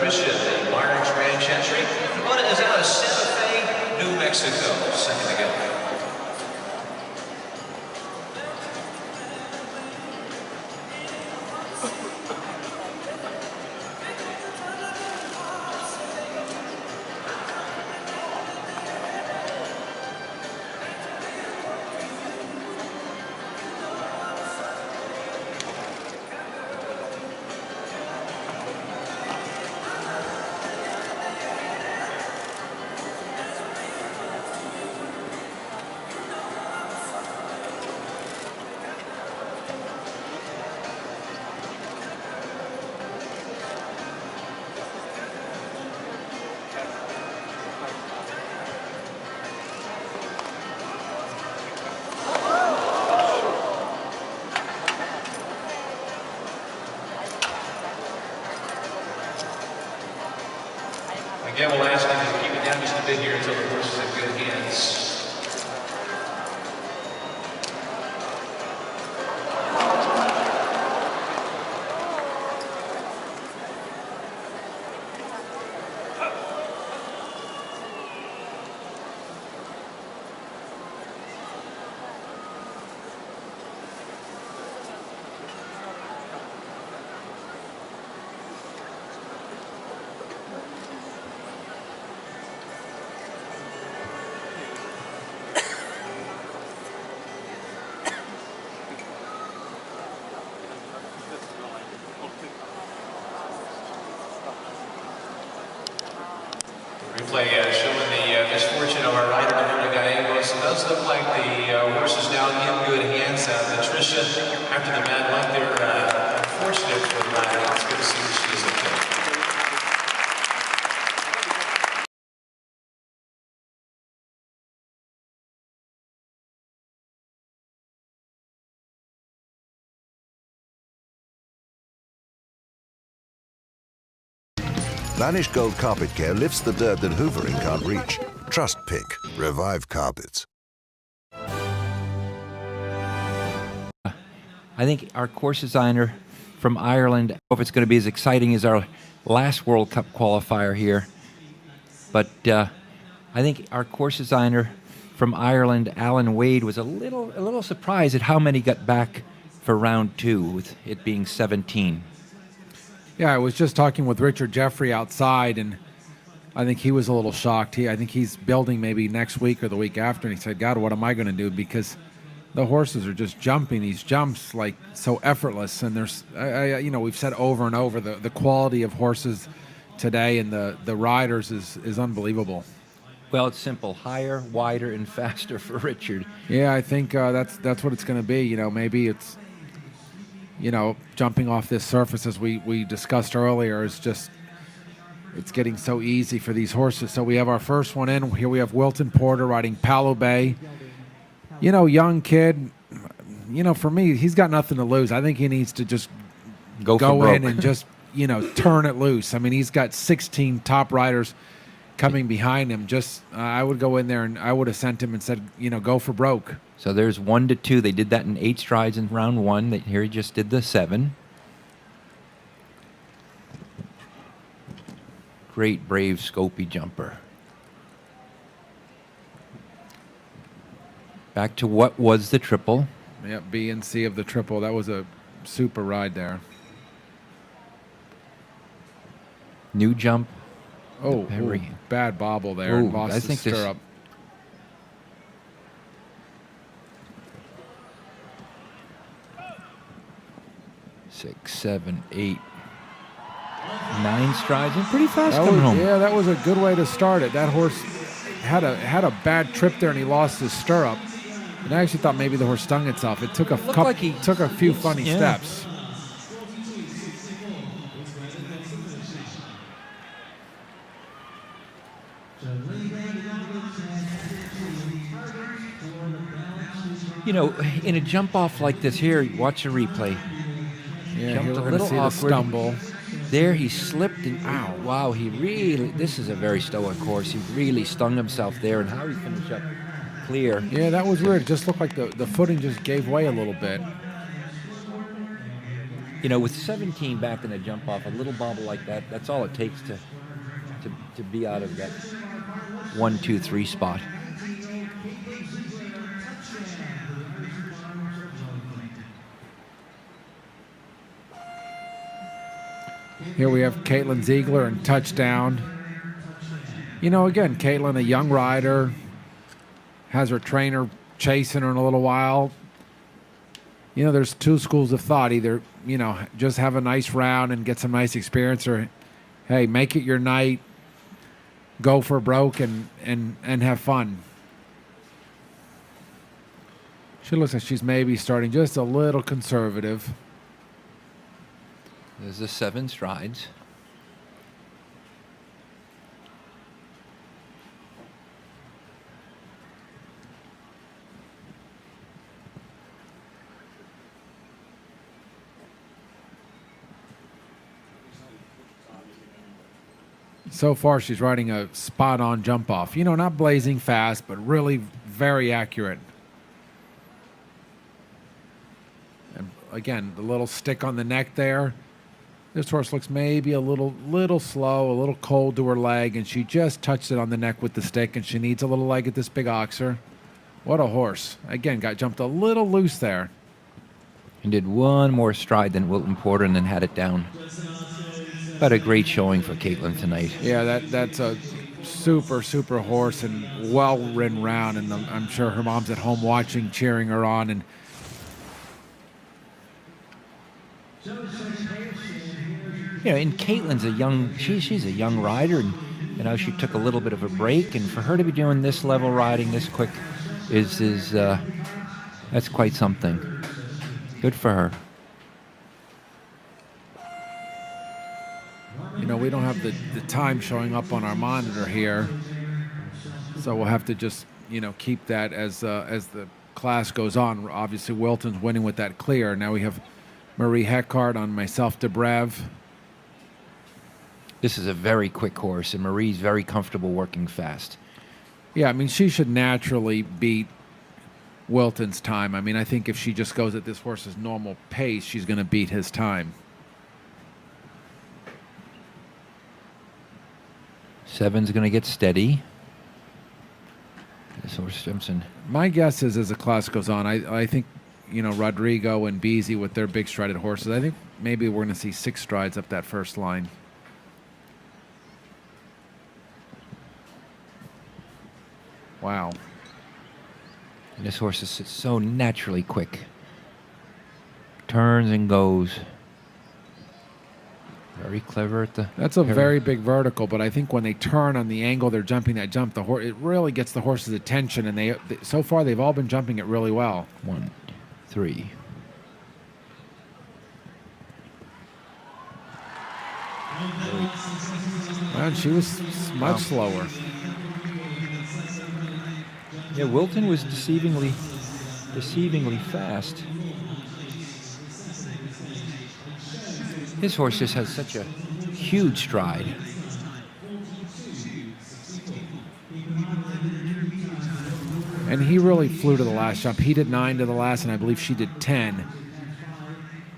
Tricia, the Large Ranch entry. One is out of Santa Fe, New Mexico, second to go. Again, we'll ask you to keep it down just a bit here until the horse is in good hands. Replay showing the misfortune of our rider, Ramona Gallegos. It does look like the horse is now in good hands. Patricia, after the bad luck there, unfortunate for the rider. It's good to see that she is okay. Vanish Gold Carpet Care lifts the dirt that hoovering can't reach. Trust Pick. Revive carpets. I think our course designer from Ireland, I don't know if it's going to be as exciting as our last World Cup qualifier here, but I think our course designer from Ireland, Alan Wade, was a little surprised at how many got back for round two, with it being 17. Yeah, I was just talking with Richard Jeffrey outside, and I think he was a little shocked. I think he's building maybe next week or the week after, and he said, God, what am I going to do? Because the horses are just jumping these jumps like so effortless. And there's, we've said over and over, the quality of horses today and the riders is unbelievable. Well, it's simple: higher, wider, and faster for Richard. Yeah, I think that's what it's going to be. Maybe it's, jumping off this surface, as we discussed earlier, is just, it's getting so easy for these horses. So we have our first one in. Here we have Wilton Porter riding Palo Bay. Young kid. For me, he's got nothing to lose. I think he needs to just go in and just, turn it loose. I mean, he's got 16 top riders coming behind him. Just, I would go in there and I would have sent him and said, go for broke. So there's 1 to 2. They did that in 8 strides in round 1. Here he just did the 7. Great, brave, scopy jumper. Back to what was the triple. Yep, B and C of the triple. That was a super ride there. New jump. Oh, bad bobble there. Ooh, And lost the stirrup. 6, 7, 8, 9 strides, and pretty fast coming home. Yeah, that was a good way to start it. That horse had a bad trip there, and he lost his stirrup. And I actually thought maybe the horse stung itself. It took took a few funny steps. In a jump off like this here, watch a replay. Yeah, Jumped we're a going to little see awkward. the stumble. There he slipped and ow, wow, this is a very stoic horse. He really stung himself there, and how he finished up clear. Yeah, that was weird. It just looked like the footing just gave way a little bit. You know, with 17 back in the jump off, a little bobble like that, that's all it takes to be out of that 1, 2, 3 spot. Here we have Caitlin Ziegler and touchdown. You know, again, Caitlin, a young rider, has her trainer chasing her in a little while. You know, there's two schools of thought. Either, you know, just have a nice round and get some nice experience, or, hey, make it your night, go for broke and have fun. She looks like she's maybe starting just a little conservative. There's the 7 strides. So far, she's riding a spot-on jump-off. You know, not blazing fast, but really very accurate. And again, the little stick on the neck there. This horse looks maybe a little slow, a little cold to her leg, and she just touched it on the neck with the stick, and she needs a little leg at this big oxer. What a horse. Again, got jumped a little loose there. And did one more stride than Wilton Porter and then had it down. But a great showing for Caitlin tonight. Yeah, that's a super, super horse and well-ridden round, and I'm sure her mom's at home watching, cheering her on. And you know, and Caitlin's a young, she's a young rider, and you know, she took a little bit of a break, and for her to be doing this level riding this quick is that's quite something. Good for her. you know, we don't have the time showing up on our monitor here, so we'll have to just, you know, keep that as the class goes on. Obviously, Wilton's winning with that clear. Now we have Marie Heckart on myself, Debrev. This is a very quick horse, and Marie's very comfortable working fast. Yeah, I mean, she should naturally beat Wilton's time. I mean, I think if she just goes at this horse's normal pace, she's going to beat his time. 7's going to get steady. This horse jumps in. My guess is, as the class goes on, I think, you know, Rodrigo and Beasy with their big strided horses, I think maybe we're going to see 6 strides up that first line. Wow. And this horse is so naturally quick. Turns and goes. Very clever at the... That's a very big vertical, but I think when they turn on the angle they're jumping that jump, the horse, it really gets the horse's attention, and they so far they've all been jumping it really well. 1, 3. And she was much slower. Yeah, Wilton was deceivingly fast. His horse just has such a huge stride. And he really flew to the last jump. He did 9 to the last, and I believe she did 10.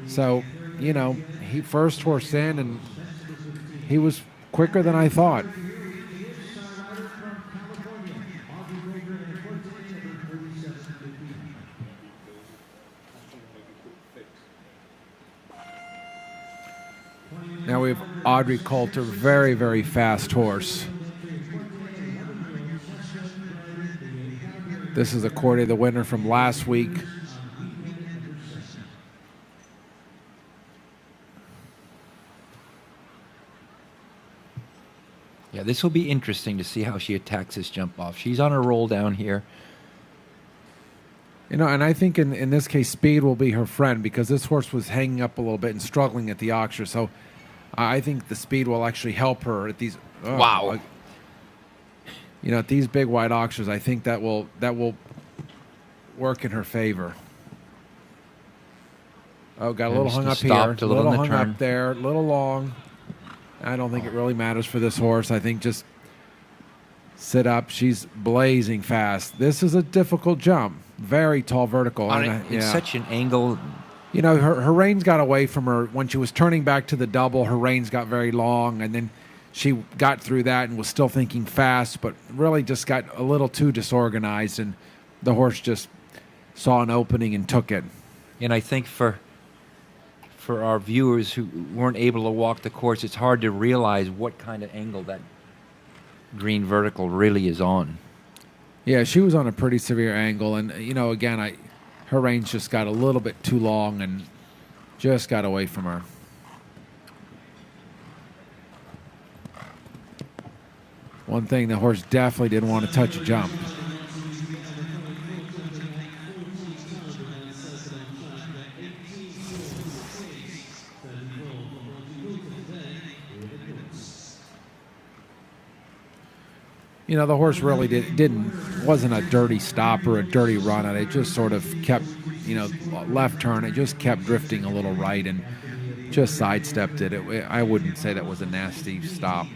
So, you know, he first horse in, and he was quicker than I thought. Now we have Audrey Coulter, very, very fast horse. This is Accordia, the winner from last week. Yeah, this will be interesting to see how she attacks this jump off. She's on a roll down here. You know, and I think in this case, speed will be her friend, because this horse was hanging up a little bit and struggling at the Oxer. So I think the speed will actually help her at these. Wow. You know, at these big wide Oxers, I think that will work in her favor. Oh, got a little hung up here. A little hung up there. A little long. I don't think it really matters for this horse. I think just sit up. She's blazing fast. This is a difficult jump. Very tall vertical. It's such an angle. You know, her reins got away from her when she was turning back to the double. Her reins got very long, and then she got through that and was still thinking fast, but really just got a little too disorganized, and the horse just saw an opening and took it. And I think for our viewers who weren't able to walk the course, it's hard to realize what kind of angle that green vertical really is on. Yeah, she was on a pretty severe angle, and you know, again, her reins just got a little bit too long and just got away from her. One thing, the horse definitely didn't want to touch a jump. You know, the horse really wasn't a dirty stop or a dirty run on it. It just sort of kept, you know, left turn. It just kept drifting a little right and just sidestepped it. I wouldn't say that was a nasty stop.